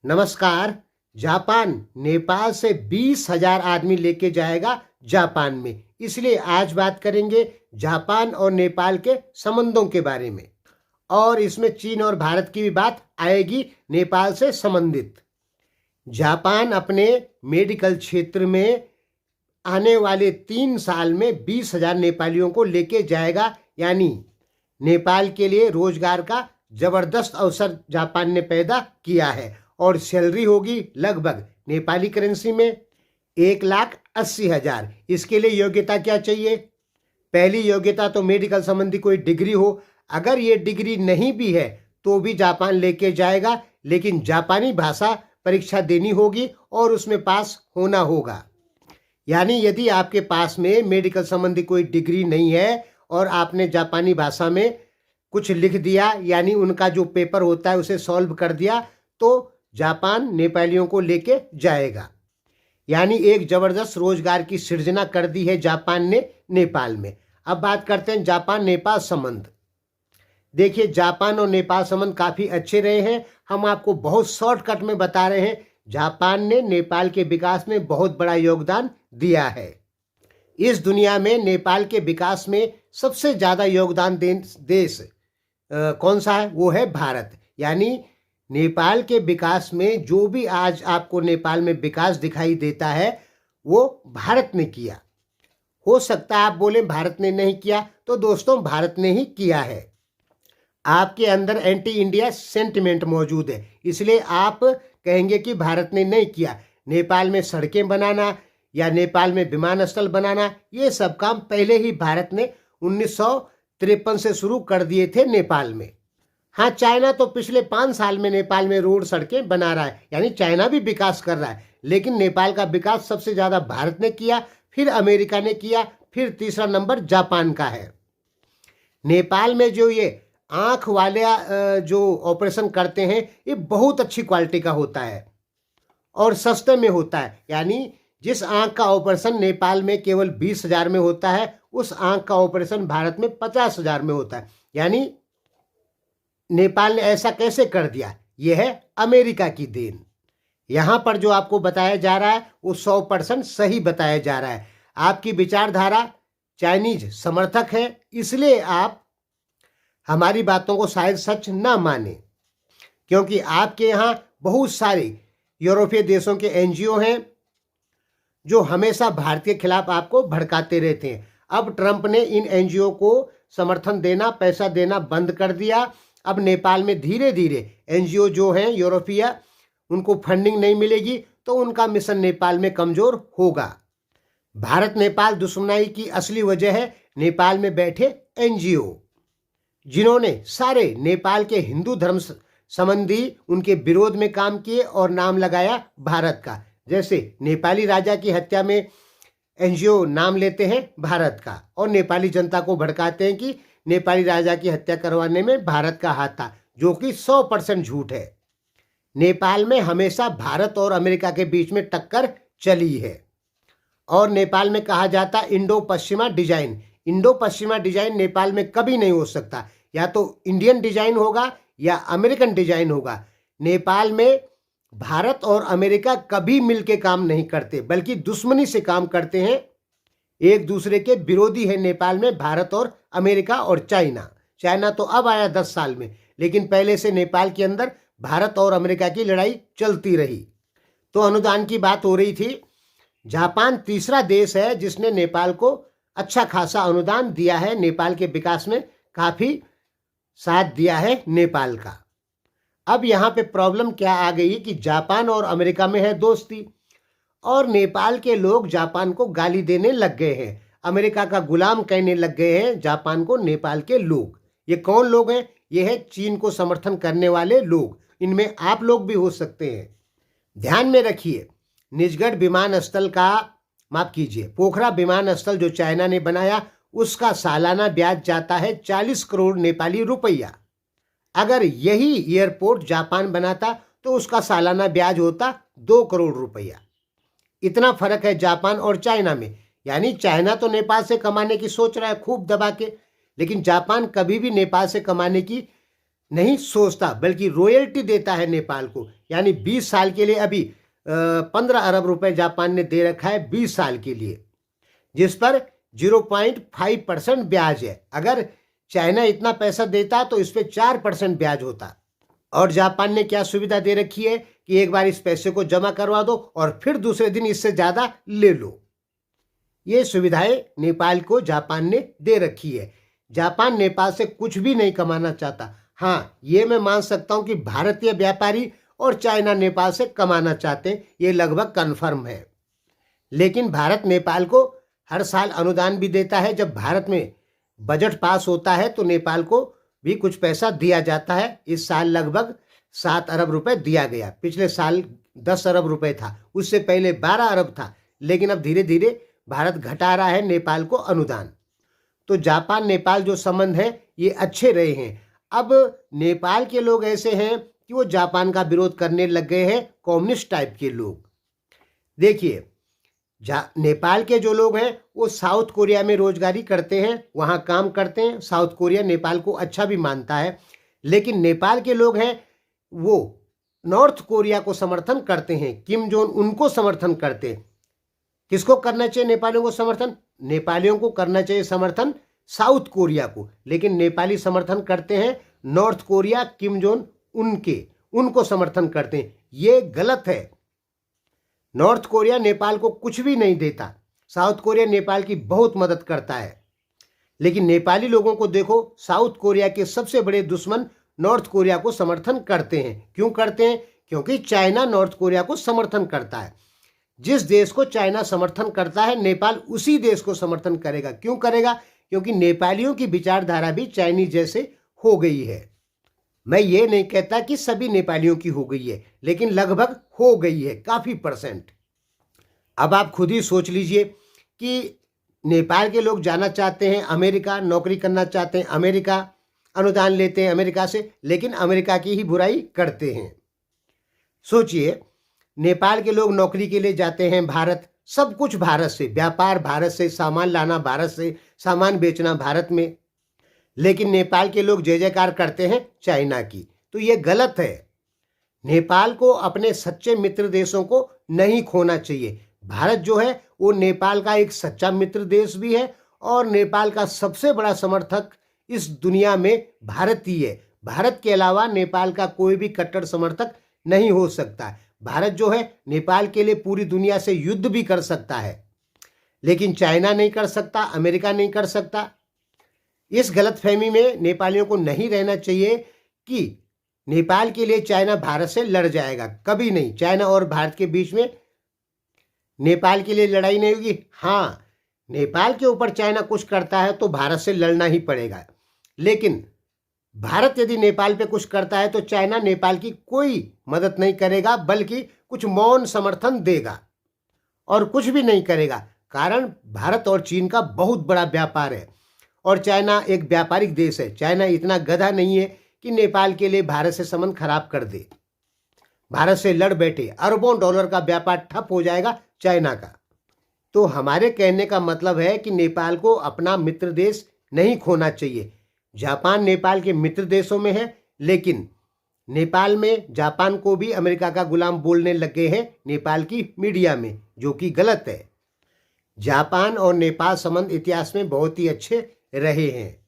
नमस्कार। जापान नेपाल से 20,000 आदमी लेके जाएगा जापान में, इसलिए आज बात करेंगे जापान और नेपाल के संबंधों के बारे में। और इसमें चीन और भारत की भी बात आएगी नेपाल से संबंधित। जापान अपने मेडिकल क्षेत्र में आने वाले 3 साल में 20,000 नेपालियों को लेके जाएगा, यानी नेपाल के लिए रोजगार का जबरदस्त अवसर जापान ने पैदा किया है। और सैलरी होगी लगभग नेपाली करेंसी में 1,80,000। इसके लिए योग्यता क्या चाहिए? पहली योग्यता तो मेडिकल संबंधी कोई डिग्री हो। अगर ये डिग्री नहीं भी है तो भी जापान लेके जाएगा, लेकिन जापानी भाषा परीक्षा देनी होगी और उसमें पास होना होगा। यानी यदि आपके पास में मेडिकल संबंधी कोई डिग्री नहीं है और आपने जापानी भाषा में कुछ लिख दिया, यानी उनका जो पेपर होता है उसे सॉल्व कर दिया, तो जापान नेपालियों को लेके जाएगा। यानी एक जबरदस्त रोजगार की सृजना कर दी है जापान ने नेपाल में। अब बात करते हैं जापान नेपाल संबंध। देखिए, जापान और नेपाल संबंध काफी अच्छे रहे हैं। हम आपको बहुत शॉर्टकट में बता रहे हैं। जापान ने नेपाल के विकास में बहुत बड़ा योगदान दिया है। इस दुनिया में नेपाल के विकास में सबसे ज्यादा योगदान देश कौन सा है? वो है भारत। यानी नेपाल के विकास में जो भी आज आपको नेपाल में विकास दिखाई देता है वो भारत ने किया। हो सकता है आप बोले भारत ने नहीं किया, तो दोस्तों भारत ने ही किया है। आपके अंदर एंटी इंडिया सेंटिमेंट मौजूद है, इसलिए आप कहेंगे कि भारत ने नहीं किया। नेपाल में सड़कें बनाना या नेपाल में विमानस्थल बनाना, ये सब काम पहले ही भारत ने 1953 से शुरू कर दिए थे नेपाल में। हाँ, चाइना तो पिछले 5 साल में नेपाल में रोड सड़कें बना रहा है, यानी चाइना भी विकास कर रहा है। लेकिन नेपाल का विकास सबसे ज्यादा भारत ने किया, फिर अमेरिका ने किया, फिर तीसरा नंबर जापान का है। नेपाल में जो ये आंख वाले जो ऑपरेशन करते हैं, ये बहुत अच्छी क्वालिटी का होता है और सस्ते में होता है। यानी जिस आंख का ऑपरेशन नेपाल में केवल 20,000 में होता है, उस आंख का ऑपरेशन भारत में 50,000 में होता है। यानी नेपाल ने ऐसा कैसे कर दिया? यह है अमेरिका की देन। यहां पर जो आपको बताया जा रहा है वो 100% सही बताया जा रहा है। आपकी विचारधारा चाइनीज समर्थक है, इसलिए आप हमारी बातों को शायद सच ना माने, क्योंकि आपके यहां बहुत सारे यूरोपीय देशों के एनजीओ हैं जो हमेशा भारत के खिलाफ आपको भड़काते रहते हैं। अब ट्रंप ने इन एनजीओ को समर्थन देना, पैसा देना बंद कर दिया। अब नेपाल में धीरे धीरे एनजीओ जो हैं यूरोपीय, उनको फंडिंग नहीं मिलेगी, तो उनका मिशन नेपाल में कमजोर होगा। भारत नेपाल दुश्मनाई की असली वजह है नेपाल में बैठे एनजीओ, जिन्होंने सारे नेपाल के हिंदू धर्म संबंधी उनके विरोध में काम किए और नाम लगाया भारत का। जैसे नेपाली राजा की हत्या में एनजीओ नाम लेते हैं भारत का और नेपाली जनता को भड़काते हैं कि नेपाली राजा की हत्या करवाने में भारत का हाथ था, जो कि 100% झूठ है। नेपाल में हमेशा भारत और अमेरिका के बीच में टक्कर चली है और नेपाल में कहा जाता इंडो पश्चिमा डिजाइन। इंडो पश्चिमा डिजाइन नेपाल में कभी नहीं हो सकता। या तो इंडियन डिजाइन होगा या अमेरिकन डिजाइन होगा। नेपाल में भारत और अमेरिका कभी मिलके काम नहीं करते, बल्कि दुश्मनी से काम करते हैं। एक दूसरे के विरोधी है नेपाल में भारत और अमेरिका और चाइना। चाइना तो अब आया 10 साल में, लेकिन पहले से नेपाल के अंदर भारत और अमेरिका की लड़ाई चलती रही। तो अनुदान की बात हो रही थी। जापान तीसरा देश है जिसने नेपाल को अच्छा खासा अनुदान दिया है। नेपाल के विकास में काफी साथ दिया है नेपाल का। अब यहाँ पे प्रॉब्लम क्या आ गई कि जापान और अमेरिका में है दोस्ती, और नेपाल के लोग जापान को गाली देने लग गए हैं। अमेरिका का गुलाम कहने लग गए हैं जापान को नेपाल के लोग। ये कौन लोग हैं? ये है चीन को समर्थन करने वाले लोग। इनमें आप लोग भी हो सकते हैं। ध्यान में रखिए, निजगढ़ विमानस्थल का, माफ कीजिए, पोखरा विमानस्थल जो चाइना ने बनाया, उसका सालाना ब्याज जाता है 40 करोड़ नेपाली रुपया। अगर यही एयरपोर्ट जापान बनाता तो उसका सालाना ब्याज होता 2 करोड़ रुपया। इतना फर्क है जापान और चाइना में। यानी चाइना तो नेपाल से कमाने की सोच रहा है खूब दबा के, लेकिन जापान कभी भी नेपाल से कमाने की नहीं सोचता, बल्कि रॉयल्टी देता है नेपाल को। यानी 20 साल के लिए अभी 15 अरब रुपए जापान ने दे रखा है 20 साल के लिए, जिस पर 0.5% ब्याज है। अगर चाइना इतना पैसा देता तो इस पे 4% ब्याज होता। और जापान ने क्या सुविधा दे रखी है कि एक बार इस पैसे को जमा करवा दो और फिर दूसरे दिन इससे ज्यादा ले लो। ये सुविधाएं नेपाल को जापान ने दे रखी है। जापान नेपाल से कुछ भी नहीं कमाना चाहता। हाँ, ये मैं मान सकता हूं कि भारतीय व्यापारी और चाइना नेपाल से कमाना चाहते हैं, ये लगभग कन्फर्म है। लेकिन भारत नेपाल को हर साल अनुदान भी देता है। जब भारत में बजट पास होता है तो नेपाल को भी कुछ पैसा दिया जाता है। इस साल लगभग 7 अरब रुपए दिया गया। पिछले साल 10 अरब रुपए था, उससे पहले 12 अरब था। लेकिन अब धीरे धीरे भारत घटा रहा है नेपाल को अनुदान। तो जापान नेपाल जो संबंध है ये अच्छे रहे हैं। अब नेपाल के लोग ऐसे हैं कि वो जापान का विरोध करने लग गए हैं, कम्युनिस्ट टाइप के लोग। देखिए, नेपाल के जो लोग हैं वो साउथ कोरिया में रोजगारी करते हैं, वहाँ काम करते हैं। साउथ कोरिया नेपाल को अच्छा भी मानता है। लेकिन नेपाल के लोग हैं वो नॉर्थ कोरिया को समर्थन करते हैं, किम जोंग उनको समर्थन करते हैं। किसको करना चाहिए नेपालियों को समर्थन? नेपालियों को करना चाहिए समर्थन साउथ कोरिया को। लेकिन नेपाली समर्थन करते हैं नॉर्थ कोरिया, किम जोंग उनको समर्थन करते हैं। ये गलत है। नॉर्थ कोरिया नेपाल को कुछ भी नहीं देता, साउथ कोरिया नेपाल की बहुत मदद करता है। लेकिन नेपाली लोगों को देखो, साउथ कोरिया के सबसे बड़े दुश्मन नॉर्थ कोरिया को समर्थन करते हैं। क्यों करते हैं? क्योंकि चाइना नॉर्थ कोरिया को समर्थन करता है। जिस देश को चाइना समर्थन करता है नेपाल उसी देश को समर्थन करेगा। क्यों करेगा? क्योंकि नेपालियों की विचारधारा भी चाइनीज जैसे हो गई है। मैं ये नहीं कहता कि सभी नेपालियों की हो गई है, लेकिन लगभग हो गई है, काफी %। अब आप खुद ही सोच लीजिए कि नेपाल के लोग जाना चाहते हैं अमेरिका, नौकरी करना चाहते हैं अमेरिका, अनुदान लेते हैं अमेरिका से, लेकिन अमेरिका की ही बुराई करते हैं। सोचिए, नेपाल के लोग नौकरी के लिए जाते हैं भारत, सब कुछ भारत से, व्यापार भारत से, सामान लाना भारत से, सामान बेचना भारत में। लेकिन नेपाल के लोग जय जयकार करते हैं चाइना की। तो ये गलत है। नेपाल को अपने सच्चे मित्र देशों को नहीं खोना चाहिए। भारत जो है वो नेपाल का एक सच्चा मित्र देश भी है और नेपाल का सबसे बड़ा समर्थक इस दुनिया में भारत ही है। भारत के अलावा नेपाल का कोई भी कट्टर समर्थक नहीं हो सकता। भारत जो है नेपाल के लिए पूरी दुनिया से युद्ध भी कर सकता है, लेकिन चाइना नहीं कर सकता, अमेरिका नहीं कर सकता। इस गलतफहमी में नेपालियों को नहीं रहना चाहिए कि नेपाल के लिए चाइना भारत से लड़ जाएगा। कभी नहीं। चाइना और भारत के बीच में नेपाल के लिए लड़ाई नहीं होगी। हाँ, नेपाल के ऊपर चाइना कुछ करता है तो भारत से लड़ना ही पड़ेगा। लेकिन भारत यदि नेपाल पे कुछ करता है तो चाइना नेपाल की कोई मदद नहीं करेगा, बल्कि कुछ मौन समर्थन देगा और कुछ भी नहीं करेगा। कारण भारत और चीन का बहुत बड़ा व्यापार है और चाइना एक व्यापारिक देश है। चाइना इतना गधा नहीं है कि नेपाल के लिए भारत से संबंध खराब कर दे। भारत से लड़ बैठे, अरबों डॉलर का व्यापार ठप हो जाएगा चाइना का। तो हमारे कहने का मतलब है कि नेपाल को अपना मित्र देश नहीं खोना चाहिए। जापान नेपाल के मित्र देशों में है, लेकिन नेपाल में जापान को भी अमेरिका का गुलाम बोलने लगे हैं नेपाल की मीडिया में, जो कि गलत है। जापान और नेपाल संबंध इतिहास में बहुत ही अच्छे रहे हैं।